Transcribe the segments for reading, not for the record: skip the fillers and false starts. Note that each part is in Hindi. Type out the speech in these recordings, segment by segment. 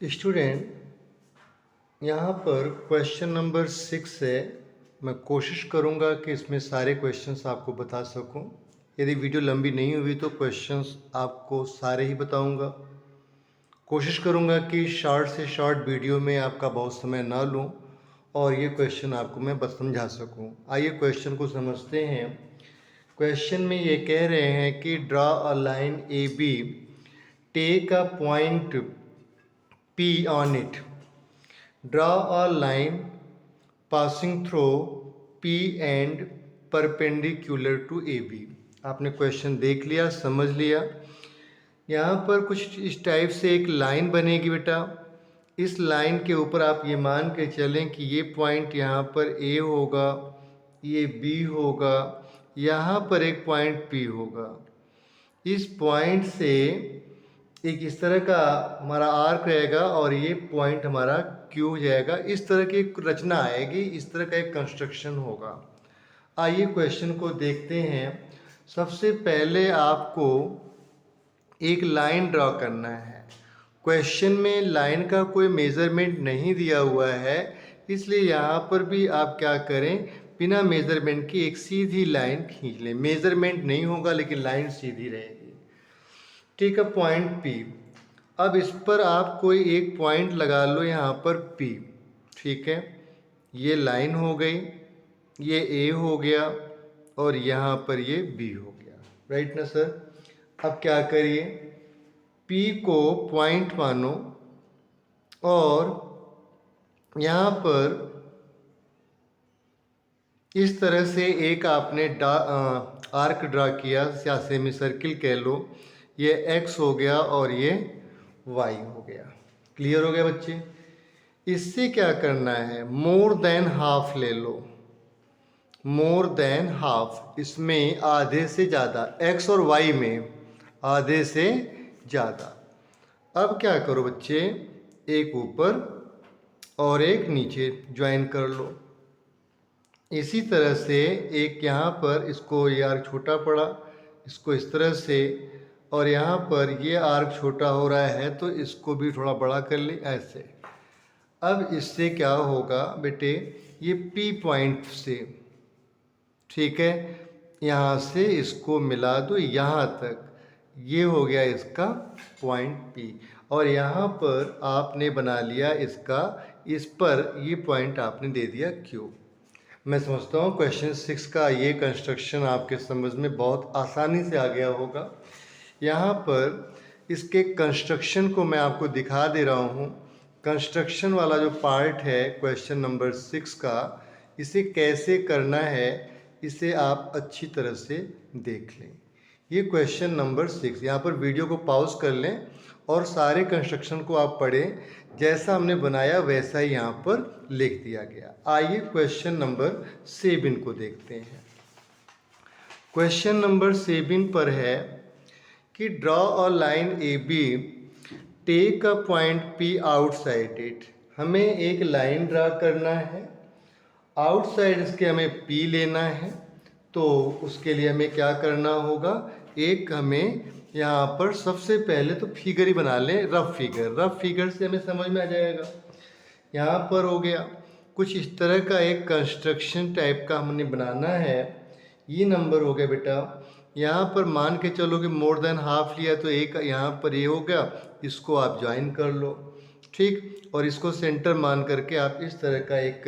स्टूडेंट, यहाँ पर क्वेश्चन नंबर 6 है। मैं कोशिश करूँगा कि इसमें सारे क्वेश्चंस आपको बता सकूँ। यदि वीडियो लंबी नहीं हुई तो क्वेश्चंस आपको सारे ही बताऊँगा। कोशिश करूँगा कि शॉर्ट से शॉर्ट वीडियो में आपका बहुत समय ना लूँ और ये क्वेश्चन आपको मैं बस समझा सकूँ। आइए क्वेश्चन को समझते हैं। क्वेश्चन में ये कह रहे हैं कि draw a line A B, take a point P on it. Draw a line passing through P and perpendicular to AB. आपने क्वेश्चन देख लिया, समझ लिया। यहाँ पर कुछ इस टाइप से एक लाइन बनेगी बेटा। इस लाइन के ऊपर आप ये मान के चलें कि ये पॉइंट यहाँ पर A होगा, ये B होगा, यहाँ पर एक पॉइंट P होगा। इस पॉइंट से एक इस तरह का हमारा आर्क रहेगा और ये पॉइंट हमारा Q हो जाएगा। इस तरह की एक रचना आएगी, इस तरह का एक कंस्ट्रक्शन होगा। आइए क्वेश्चन को देखते हैं। सबसे पहले आपको एक लाइन ड्रॉ करना है। क्वेश्चन में लाइन का कोई मेज़रमेंट नहीं दिया हुआ है, इसलिए यहाँ पर भी आप क्या करें, बिना मेज़रमेंट की एक सीधी लाइन खींच लें। मेज़रमेंट नहीं होगा लेकिन लाइन सीधी रहेगी। Take a point P। अब इस पर आप कोई एक पॉइंट लगा लो, यहाँ पर P। ठीक है, ये लाइन हो गई, ये A हो गया और यहाँ पर ये B हो गया। राइट ना सर? अब क्या करिए, P को पॉइंट मानो और यहाँ पर इस तरह से एक आपने आर्क ड्रा किया, या सेमी सर्किल कह लो। ये x हो गया और ये y हो गया। क्लियर हो गया बच्चे? इससे क्या करना है, मोर देन हाफ ले लो। मोर देन हाफ, इसमें आधे से ज़्यादा, x और y में आधे से ज़्यादा। अब क्या करो बच्चे, एक ऊपर और एक नीचे ज्वाइन कर लो। इसी तरह से एक यहाँ पर, इसको ये आर्क छोटा पड़ा, इसको इस तरह से, और यहाँ पर ये आर्क छोटा हो रहा है तो इसको भी थोड़ा बड़ा कर ले ऐसे। अब इससे क्या होगा बेटे, ये P पॉइंट से, ठीक है, यहाँ से इसको मिला दो यहाँ तक, ये हो गया इसका पॉइंट P। और यहाँ पर आपने बना लिया इसका, इस पर ये पॉइंट आपने दे दिया Q। मैं समझता हूँ क्वेश्चन 6 का ये कंस्ट्रक्शन आपके समझ में बहुत आसानी से आ गया होगा। यहाँ पर इसके कंस्ट्रक्शन को मैं आपको दिखा दे रहा हूँ। कंस्ट्रक्शन वाला जो पार्ट है क्वेश्चन नंबर 6 का, इसे कैसे करना है इसे आप अच्छी तरह से देख लें। ये क्वेश्चन नंबर 6, यहाँ पर वीडियो को पॉज कर लें और सारे कंस्ट्रक्शन को आप पढ़ें। जैसा हमने बनाया वैसा ही यहाँ पर लिख दिया गया। आइए क्वेश्चन नंबर 7 को देखते हैं। क्वेश्चन नंबर 7 पर है कि draw a line A B, take a point P outside it. हमें एक लाइन ड्रा करना है, आउटसाइड इसके हमें P लेना है। तो उसके लिए हमें क्या करना होगा, एक हमें यहाँ पर सबसे पहले तो फिगर ही बना लें, रफ फिगर। रफ फिगर से हमें समझ में आ जाएगा। यहाँ पर हो गया कुछ इस तरह का एक कंस्ट्रक्शन टाइप का हमने बनाना है। ये नंबर हो गया बेटा। यहाँ पर मान के चलो कि मोर देन हाफ लिया तो एक यहाँ पर ये हो गया, इसको आप ज्वाइन कर लो, ठीक। और इसको सेंटर मान करके आप इस तरह का एक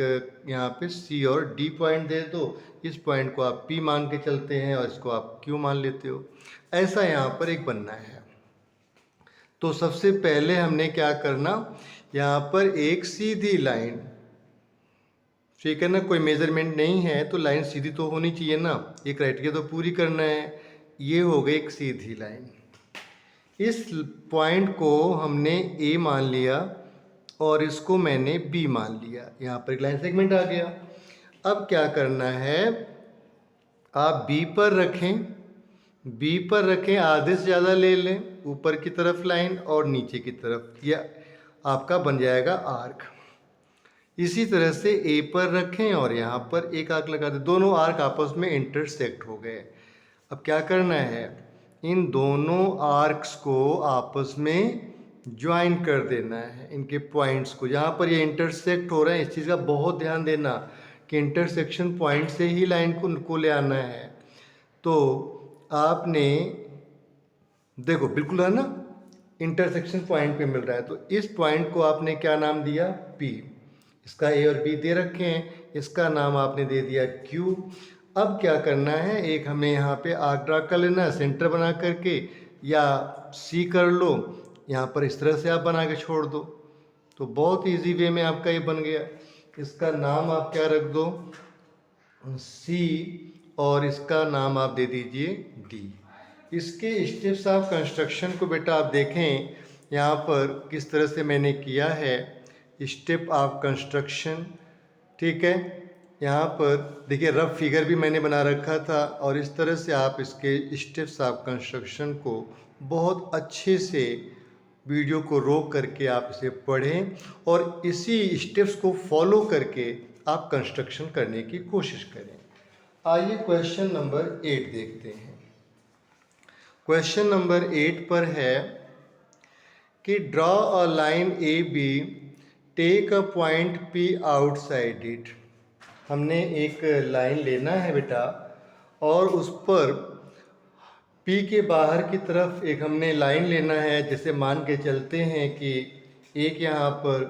यहाँ पे C और D पॉइंट दे दो। इस पॉइंट को आप P मान के चलते हैं और इसको आप Q मान लेते हो। ऐसा यहाँ पर एक बनना है। तो सबसे पहले हमने क्या करना, यहाँ पर एक सीधी लाइन, ठीक है ना, कोई मेजरमेंट नहीं है तो लाइन सीधी तो होनी चाहिए ना, ये क्राइटेरिया तो पूरी करना है। ये हो गई एक सीधी लाइन। इस पॉइंट को हमने A मान लिया और इसको मैंने B मान लिया। यहाँ पर एक लाइन सेगमेंट आ गया। अब क्या करना है, आप B पर रखें, B पर रखें, आधे से ज़्यादा ले लें, ऊपर की तरफ लाइन और नीचे की तरफ, यह आपका बन जाएगा आर्क। इसी तरह से A पर रखें और यहाँ पर एक आर्क लगा दें। दोनों आर्क आपस में इंटरसेक्ट हो गए। अब क्या करना है, इन दोनों आर्क्स को आपस में ज्वाइन कर देना है इनके पॉइंट्स को। जहाँ पर ये इंटरसेक्ट हो रहे हैं इस चीज़ का बहुत ध्यान देना कि इंटरसेक्शन पॉइंट से ही लाइन को ले आना है। तो आपने देखो बिल्कुल है ना, इंटरसेक्शन पॉइंट पे मिल रहा है, तो इस पॉइंट को आपने क्या नाम दिया, P। इसका A और B दे रखे हैं, इसका नाम आपने दे दिया Q। अब क्या करना है, एक हमें यहाँ पे आर्क ड्रा कर लेना है सेंटर बना करके, या C कर लो, यहाँ पर इस तरह से आप बना के छोड़ दो। तो बहुत इजी वे में आपका ये बन गया। इसका नाम आप क्या रख दो, C, और इसका नाम आप दे दीजिए D। इसके स्टेप्स ऑफ कंस्ट्रक्शन को बेटा आप देखें यहाँ पर किस तरह से मैंने किया है, स्टेप ऑफ कंस्ट्रक्शन। ठीक है, यहाँ पर देखिए रफ फिगर भी मैंने बना रखा था, और इस तरह से आप इसके स्टेप्स ऑफ कंस्ट्रक्शन को बहुत अच्छे से वीडियो को रोक करके आप इसे पढ़ें, और इसी स्टेप्स को फॉलो करके आप कंस्ट्रक्शन करने की कोशिश करें। आइए क्वेश्चन नंबर 8 देखते हैं। क्वेश्चन नंबर 8 पर है कि draw a line A B, take a point P outside it. हमने एक लाइन लेना है बेटा, और उस पर पी के बाहर की तरफ एक हमने लाइन लेना है। जैसे मान के चलते हैं कि एक यहाँ पर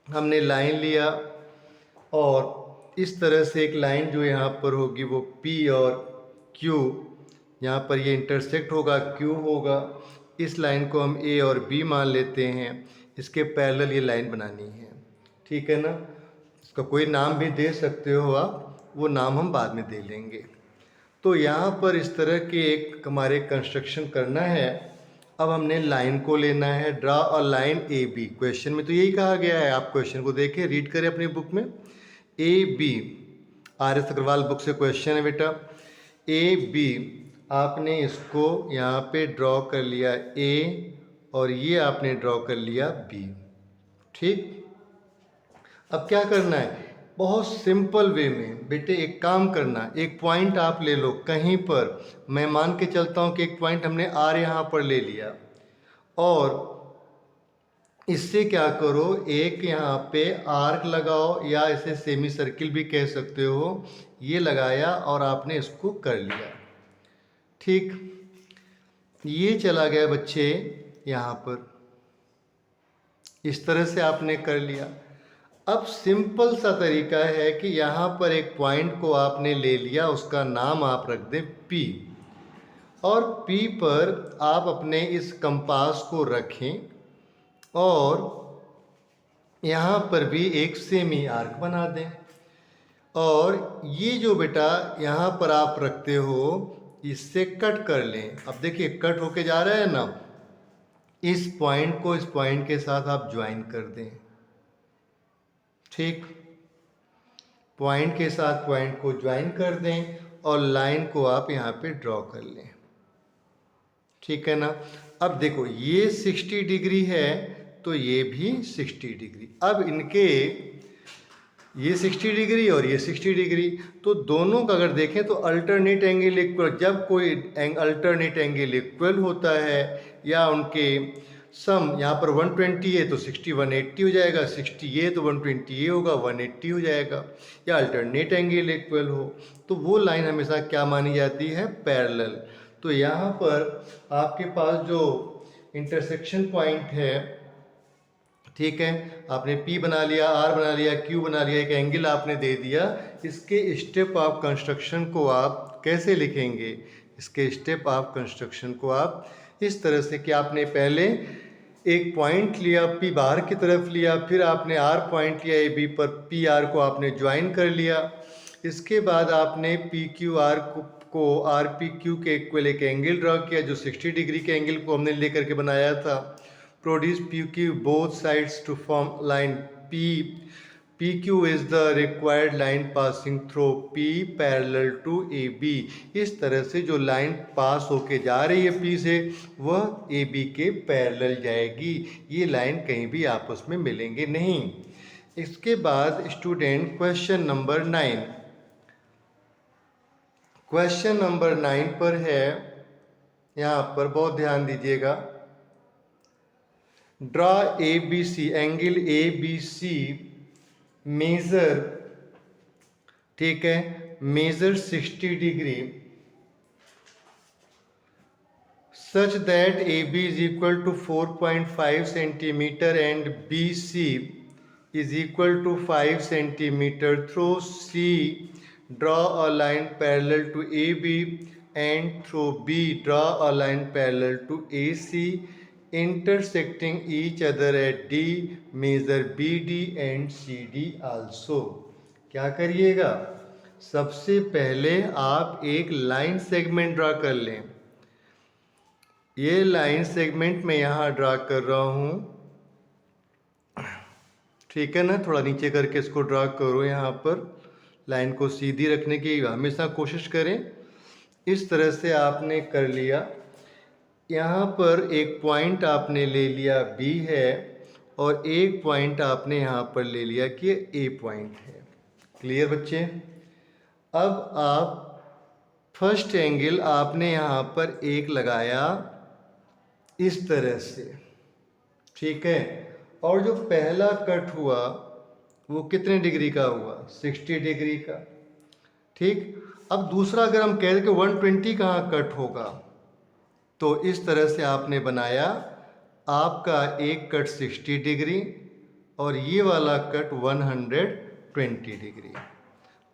हमने लाइन लिया, और इस तरह से एक लाइन जो यहाँ पर होगी वो P और Q, यहाँ पर ये इंटरसेक्ट होगा, Q होगा। इस लाइन को हम A और B मान लेते हैं, इसके पैरेलल ये लाइन बनानी है। ठीक है ना, इसका कोई नाम भी दे सकते हो आप, वो नाम हम बाद में दे लेंगे। तो यहाँ पर इस तरह के एक हमारे कंस्ट्रक्शन करना है। अब हमने लाइन को लेना है, draw a line A B. Question में तो यही कहा गया है, आप क्वेश्चन को देखें, रीड करें अपनी बुक में। A B, R S Agarwal book से क्वेश्चन है बेटा। ए बी, आपने इसको यहाँ पे ड्रॉ कर लिया ए, और ये आपने ड्रॉ कर लिया बी। ठीक, अब क्या करना है, बहुत सिंपल वे में बेटे एक काम करना, एक पॉइंट आप ले लो कहीं पर। मैं मान के चलता हूँ कि एक पॉइंट हमने आर यहाँ पर ले लिया, और इससे क्या करो, एक यहाँ पे आर्क लगाओ, या इसे सेमी सर्किल भी कह सकते हो। ये लगाया और आपने इसको कर लिया। ठीक, ये चला गया बच्चे यहाँ पर, इस तरह से आपने कर लिया। अब सिंपल सा तरीका है कि यहाँ पर एक पॉइंट को आपने ले लिया, उसका नाम आप रख दें P, और P पर आप अपने इस कंपास को रखें, और यहाँ पर भी एक सेमी आर्क बना दें। और ये जो बेटा यहाँ पर आप रखते हो, इससे कट कर लें। अब देखिए कट होके जा रहा है ना, इस पॉइंट को इस पॉइंट के साथ आप ज्वाइन कर दें। ठीक, पॉइंट के साथ पॉइंट को ज्वाइन कर दें, और लाइन को आप यहाँ पे ड्रॉ कर लें। ठीक है ना, अब देखो ये 60 डिग्री है, तो ये भी 60 डिग्री। अब इनके ये 60 डिग्री और ये 60 डिग्री, तो दोनों का अगर देखें तो अल्टरनेट एंगल इक्वल। जब कोई अल्टरनेट एंगल इक्वल होता है, या उनके सम यहाँ पर 120 है तो 60 180 हो जाएगा, 60 ये तो 120 ये होगा, 180 हो जाएगा। या अल्टरनेट एंगल इक्वल हो, तो वो लाइन हमेशा क्या मानी जाती है, पैरेलल। तो यहाँ पर आपके पास जो इंटरसेक्शन पॉइंट है, ठीक है, आपने P बना लिया, R बना लिया, Q बना लिया, एक एंगल आपने दे दिया। इसके स्टेप ऑफ कंस्ट्रक्शन को आप कैसे लिखेंगे, इसके स्टेप ऑफ कंस्ट्रक्शन को आप इस तरह से कि आपने पहले एक पॉइंट लिया, P बाहर की तरफ लिया, फिर आपने R पॉइंट लिया AB पर, PR को आपने ज्वाइन कर लिया। इसके बाद आपने PQR को RPQ के इक्वल एक एंगल ड्रॉ किया, जो 60 डिग्री के एंगल को हमने लेकर के बनाया था। Produce PQ both sides to form line P. PQ is the required line passing through P parallel to AB। इस तरह से जो लाइन पास होके जा रही है P से, वह AB के पैरेलल जाएगी। ये लाइन कहीं भी आपस में मिलेंगे नहीं। इसके बाद student question number 9, question number 9 पर है, यहाँ पर बहुत ध्यान दीजिएगा। Draw A B C, angle A B C measure, ठीक है, measure 60 degree such that AB is equal to 4.5 centimeter and BC is equal to 5 centimeter. Through C, draw a line parallel to AB, and through B, draw a line parallel to AC, intersecting each other at D. Measure BD and CD also. क्या करिएगा, सबसे पहले आप एक लाइन सेगमेंट ड्रा कर लें। ये लाइन सेगमेंट मैं यहाँ ड्रा कर रहा हूँ, ठीक है ना। थोड़ा नीचे करके इसको ड्रा करो, यहाँ पर लाइन को सीधी रखने की हमेशा कोशिश करें। इस तरह से आपने कर लिया। यहाँ पर एक पॉइंट आपने ले लिया B है, और एक पॉइंट आपने यहाँ पर ले लिया कि A पॉइंट है। क्लियर बच्चे? अब आप फर्स्ट एंगल आपने यहाँ पर एक लगाया इस तरह से, ठीक है, और जो पहला कट हुआ वो कितने डिग्री का हुआ, 60 डिग्री का, ठीक। अब दूसरा अगर हम कह दें कि 120 कहाँ कट होगा, तो इस तरह से आपने बनाया, आपका एक कट 60 डिग्री और ये वाला कट 120 डिग्री।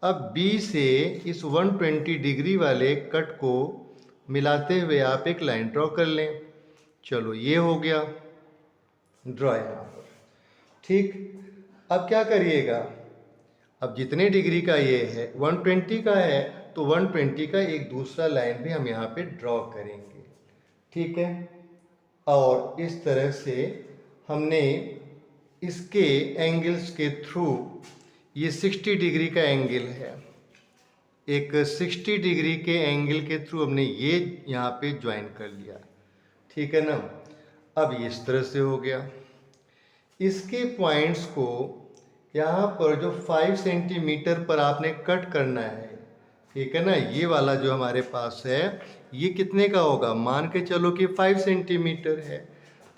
अब B से इस 120 डिग्री वाले कट को मिलाते हुए आप एक लाइन ड्रॉ कर लें। चलो ये हो गया ड्रॉ यहाँ पर, ठीक। अब क्या करिएगा, अब जितने डिग्री का ये है 120 का है, तो 120 का एक दूसरा लाइन भी हम यहाँ पे ड्रॉ करेंगे, ठीक है। और इस तरह से हमने इसके एंगल्स के थ्रू, ये 60 डिग्री का एंगल है, एक 60 डिग्री के एंगल के थ्रू हमने ये यहाँ पे ज्वाइन कर लिया, ठीक है ना। अब इस तरह से हो गया। इसके पॉइंट्स को यहाँ पर जो 5 सेंटीमीटर पर आपने कट करना है, ठीक है ना। ये वाला जो हमारे पास है ये कितने का होगा, मान के चलो कि 5 सेंटीमीटर है,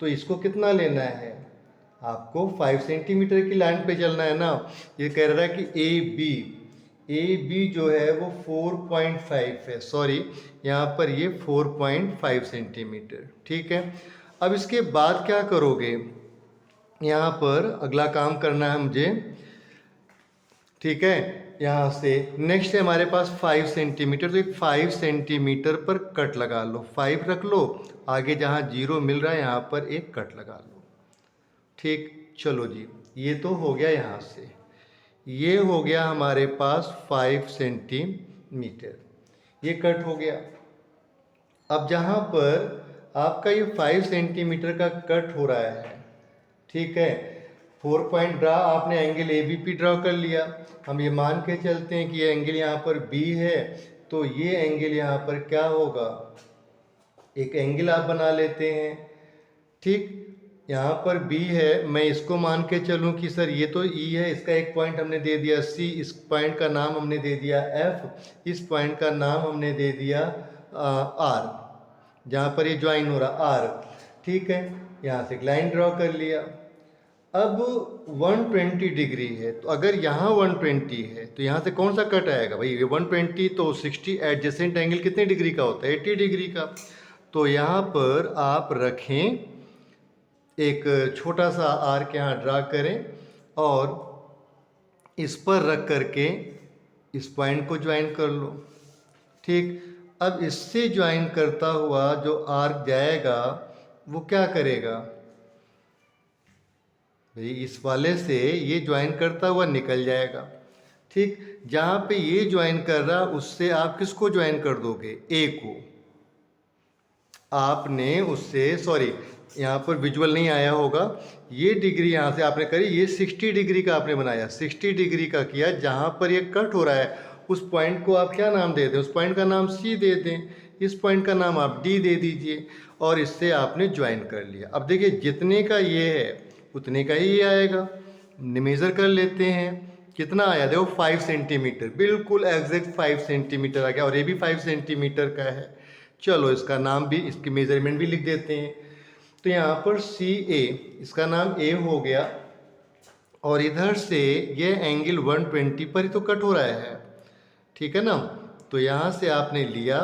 तो इसको कितना लेना है, आपको 5 सेंटीमीटर की लाइन पे चलना है ना। ये कह रहा है कि ए बी जो है वो 4.5 है, सॉरी यहाँ पर ये 4.5 सेंटीमीटर, ठीक है। अब इसके बाद क्या करोगे, यहाँ पर अगला काम करना है मुझे, ठीक है। यहाँ से नेक्स्ट है हमारे पास 5 सेंटीमीटर, तो एक 5 सेंटीमीटर पर कट लगा लो, 5 रख लो, आगे जहाँ 0 मिल रहा है यहाँ पर एक कट लगा लो, ठीक। चलो जी, ये तो हो गया। यहाँ से ये हो गया हमारे पास 5 सेंटीमीटर, ये कट हो गया। अब जहाँ पर आपका ये 5 सेंटीमीटर का कट हो रहा है, ठीक है, 4 पॉइंट ड्रा आपने एंगल ABP ड्रा कर लिया। हम ये मान के चलते हैं कि ये एंगल यहाँ पर B है, तो ये एंगल यहाँ पर क्या होगा, एक एंगल आप बना लेते हैं, ठीक। यहाँ पर B है, मैं इसको मान के चलूँ कि सर ये तो E है, इसका एक पॉइंट हमने दे दिया C, इस पॉइंट का नाम हमने दे दिया F, इस पॉइंट का नाम हमने दे दिया R, जहाँ पर ये ज्वाइन हो रहा R, ठीक है। यहाँ से एक लाइन ड्रॉ कर लिया। अब 120 डिग्री है, तो अगर यहाँ 120 है तो यहाँ से कौन सा कट आएगा भाई, ये 120 तो 60 एडजेसेंट एंगल कितने डिग्री का होता है, 80 डिग्री का। तो यहाँ पर आप रखें, एक छोटा सा आर्क यहाँ ड्रा करें और इस पर रख करके इस पॉइंट को ज्वाइन कर लो, ठीक। अब इससे ज्वाइन करता हुआ जो आर्क जाएगा वो क्या करेगा भाई, इस वाले से ये ज्वाइन करता हुआ निकल जाएगा, ठीक। जहाँ पे ये ज्वाइन कर रहा उससे आप किसको ज्वाइन कर दोगे, ए को। आपने उससे, सॉरी यहाँ पर विजुअल नहीं आया होगा, ये डिग्री यहाँ से आपने करी, ये 60 डिग्री का आपने बनाया, 60 डिग्री का किया। जहाँ पर ये कट हो रहा है उस पॉइंट को आप क्या नाम दे दें, उस पॉइंट का नाम C दे दें, इस पॉइंट का नाम आप D दे दीजिए, और इससे आपने ज्वाइन कर लिया। अब देखिए जितने का ये है उतने का ही ये आएगा, मेज़र कर लेते हैं कितना आया, देखो 5 सेंटीमीटर, बिल्कुल एग्जैक्ट 5 सेंटीमीटर आ गया, और ये भी 5 सेंटीमीटर का है। चलो इसका नाम भी, इसकी मेजरमेंट भी लिख देते हैं। तो यहाँ पर सी ए, इसका नाम ए हो गया, और इधर से ये एंगल 120 पर ही तो कट हो रहा है, ठीक है ना। तो यहाँ से आपने लिया,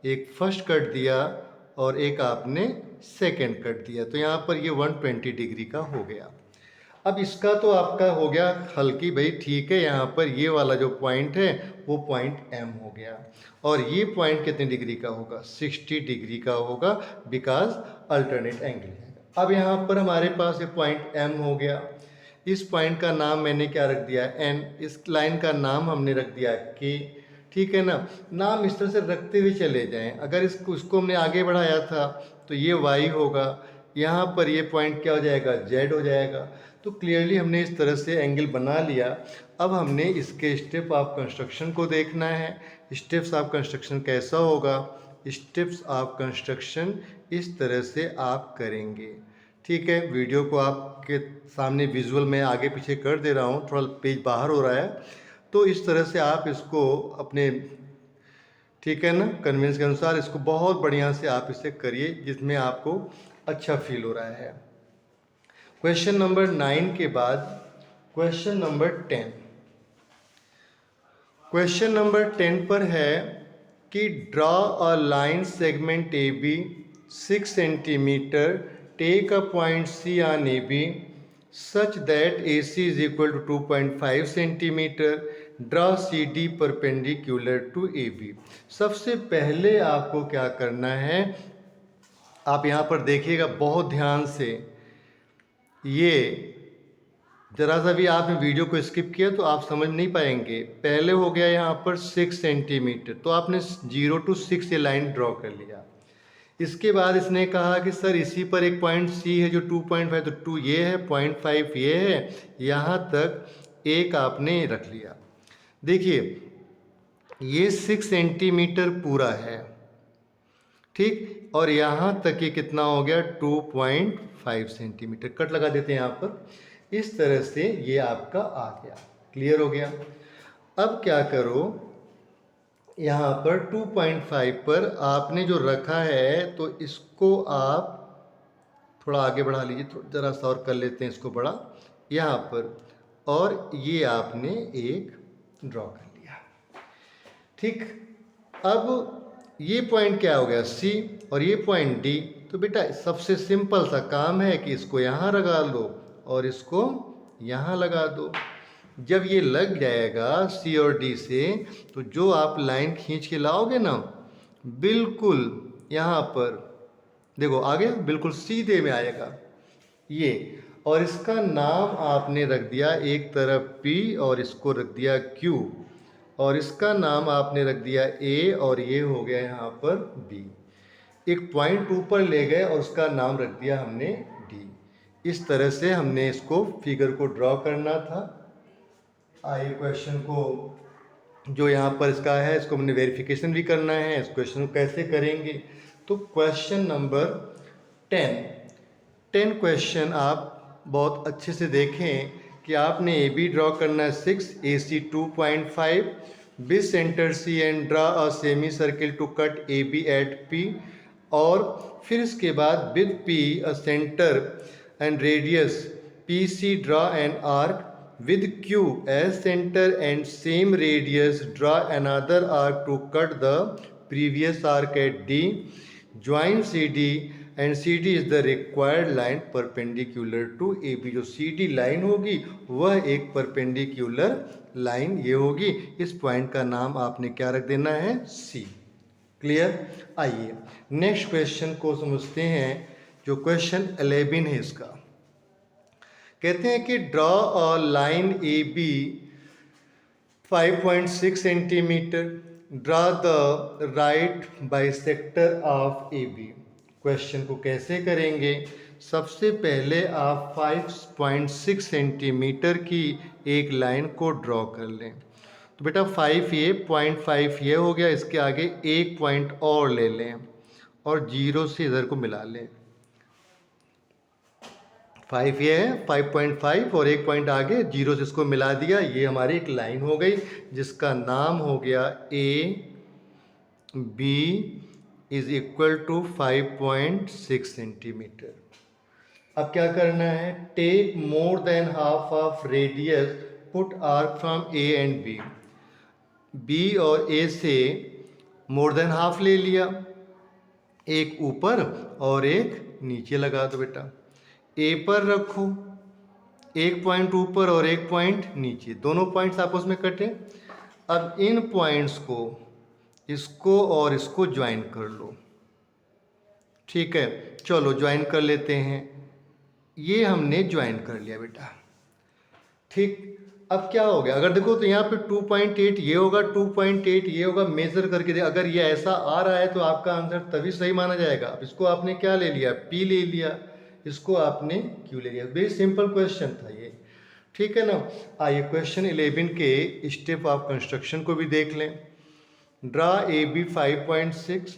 एक फर्स्ट कट दिया और एक आपने सेकंड कट दिया, तो यहाँ पर ये 120 डिग्री का हो गया। अब इसका तो आपका हो गया हल की भाई ठीक है, यहाँ पर ये वाला जो पॉइंट है वो पॉइंट एम हो गया, और ये पॉइंट कितने डिग्री का होगा, 60 डिग्री का होगा, बिकॉज अल्टरनेट एंगल है। अब यहाँ पर हमारे पास ये पॉइंट एम हो गया, इस पॉइंट का नाम मैंने क्या रख दिया एन, इस लाइन का नाम हमने रख दिया के, ठीक है ना। नाम इस तरह से रखते हुए चले जाएं, अगर इसको हमने आगे बढ़ाया था तो ये वाई होगा, यहाँ पर ये पॉइंट क्या हो जाएगा, जेड हो जाएगा। तो क्लियरली हमने इस तरह से एंगल बना लिया। अब हमने इसके स्टेप ऑफ कंस्ट्रक्शन को देखना है। स्टेप्स ऑफ कंस्ट्रक्शन कैसा होगा, स्टेप्स ऑफ कंस्ट्रक्शन इस तरह से आप करेंगे, ठीक है। वीडियो को आपके सामने विजुअल में आगे पीछे कर दे रहा हूँ, थोड़ा पेज बाहर हो रहा है, तो इस तरह से आप इसको अपने, ठीक है ना, कन्वेंस के अनुसार इसको बहुत बढ़िया से आप इसे करिए जिसमें आपको अच्छा फील हो रहा है। क्वेश्चन नंबर 9 के बाद क्वेश्चन नंबर 10। क्वेश्चन नंबर 10 पर है कि draw a line segment A B 6 centimetre, take a point C on A B such that AC is equal to 2.5 centimetre, draw C D perpendicular to A B. सबसे पहले आपको क्या करना है, आप यहाँ पर देखिएगा बहुत ध्यान से, ये जरा सा भी आपने वीडियो को स्किप किया तो आप समझ नहीं पाएंगे। पहले हो गया यहाँ पर 6 सेंटीमीटर, तो आपने 0 to 6 ये लाइन ड्रॉ कर लिया। इसके बाद इसने कहा कि सर इसी पर एक पॉइंट सी है जो 2.5, तो 2 ये है, 0.5 ये है, यहाँ तक एक आपने रख लिया। देखिए ये 6 सेंटीमीटर पूरा है, ठीक, और यहाँ तक ये कितना हो गया 2.5 सेंटीमीटर। कट लगा देते हैं यहाँ पर, इस तरह से ये आपका आ गया, क्लियर हो गया। अब क्या करो, यहाँ पर 2.5 पर आपने जो रखा है तो इसको आप थोड़ा आगे बढ़ा लीजिए, ज़रा सा और कर लेते हैं इसको बड़ा यहाँ पर, और ये आपने एक ड्रॉ कर लिया, ठीक। अब ये पॉइंट क्या हो गया सी और ये पॉइंट डी, तो बेटा सबसे सिंपल सा काम है कि इसको यहाँ लगा लो और इसको यहाँ लगा दो। जब ये लग जाएगा सी और डी से, तो जो आप लाइन खींच के लाओगे ना, बिल्कुल यहाँ पर देखो आ गया, बिल्कुल सीधे में आएगा ये, और इसका नाम आपने रख दिया एक तरफ P और इसको रख दिया Q, और इसका नाम आपने रख दिया A और ये हो गया यहाँ पर B। एक पॉइंट ऊपर ले गए और उसका नाम रख दिया हमने D। इस तरह से हमने इसको फिगर को ड्रॉ करना था। आइए क्वेश्चन को जो यहाँ पर इसका है इसको हमने वेरिफिकेशन भी करना है। इस क्वेश्चन को कैसे करेंगे, तो क्वेश्चन नंबर 10 क्वेश्चन आप बहुत अच्छे से देखें कि आपने ए बी ड्रॉ करना है 6, A C 2.5, with centre C and draw a semi circle to cut A B at P, और फिर इसके बाद with P a centre and radius P C draw an arc, with Q as center and same radius draw another arc to cut the previous arc at D, join CD and CD is the required line perpendicular to AB। जो CD लाइन होगी वह एक परपेंडिकुलर लाइन ये होगी, इस पॉइंट का नाम आपने क्या रख देना है C, क्लियर। आइए नेक्स्ट क्वेश्चन को समझते हैं, जो क्वेश्चन 11 है इसका। कहते हैं कि draw a line A B 5.6 centimetre, draw the right bisector of A B. Question को कैसे करेंगे, सबसे पहले आप 5.6 सेंटीमीटर की एक लाइन को ड्रॉ कर लें। तो बेटा 5 ये 0.5 ये हो गया, इसके आगे एक पॉइंट और ले लें और 0 से इधर को मिला लें। 5 ये है 5.5 और एक पॉइंट आगे 0 से इसको मिला दिया, ये हमारी एक लाइन हो गई जिसका नाम हो गया A B is equal to 5.6 centimetre. अब क्या करना है, take more than half of radius, put arc from A and B. B और ए से मोर देन हाफ ले लिया, एक ऊपर और एक नीचे लगा दो बेटा। ए पर रखो, एक पॉइंट ऊपर और एक पॉइंट नीचे, दोनों पॉइंट्स आपस में कटे। अब इन पॉइंट्स को, इसको और इसको ज्वाइन कर लो। ठीक है, चलो ज्वाइन कर लेते हैं। ये हमने ज्वाइन कर लिया बेटा। ठीक, अब क्या हो गया, अगर देखो तो यहाँ पे 2.8 ये होगा, 2.8 ये होगा, मेजर करके दे। अगर ये ऐसा आ रहा है तो आपका आंसर तभी सही माना जाएगा। अब इसको आपने क्या ले लिया, P ले लिया, इसको आपने Q ले लिया। वेरी सिंपल क्वेश्चन था ये, ठीक है ना। आइए क्वेश्चन 11 के स्टेप ऑफ कंस्ट्रक्शन को भी देख लें। Draw AB 5.6,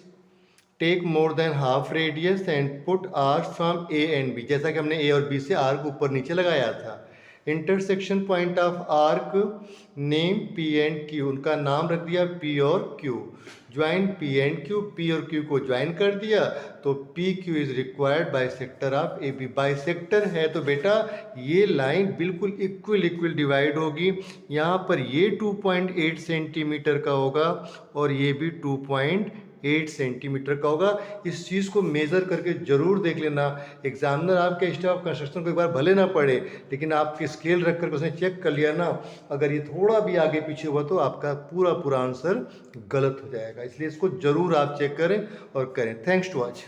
take more than half radius and put arc from A and B. जैसा कि हमने ए और बी से आर्क ऊपर नीचे लगाया था। Intersection point of arc name P and Q, उनका नाम रख दिया P और Q। Join P and Q, P और Q को ज्वाइन कर दिया तो PQ is required bisector of AB। Bisector है तो बेटा ये लाइन बिल्कुल इक्वल डिवाइड होगी। यहाँ पर ये 2.8 सेंटीमीटर का होगा और ये भी 2.8 सेंटीमीटर का होगा। इस चीज़ को मेज़र करके ज़रूर देख लेना। एग्जामिनर आपके स्टेप ऑफ कंस्ट्रक्शन को एक बार भले ना पढ़े, लेकिन आपके स्केल रख कर उसने चेक कर लिया ना, अगर ये थोड़ा भी आगे पीछे हुआ तो आपका पूरा आंसर गलत हो जाएगा। इसलिए इसको ज़रूर आप चेक करें और करें। Thanks to watch.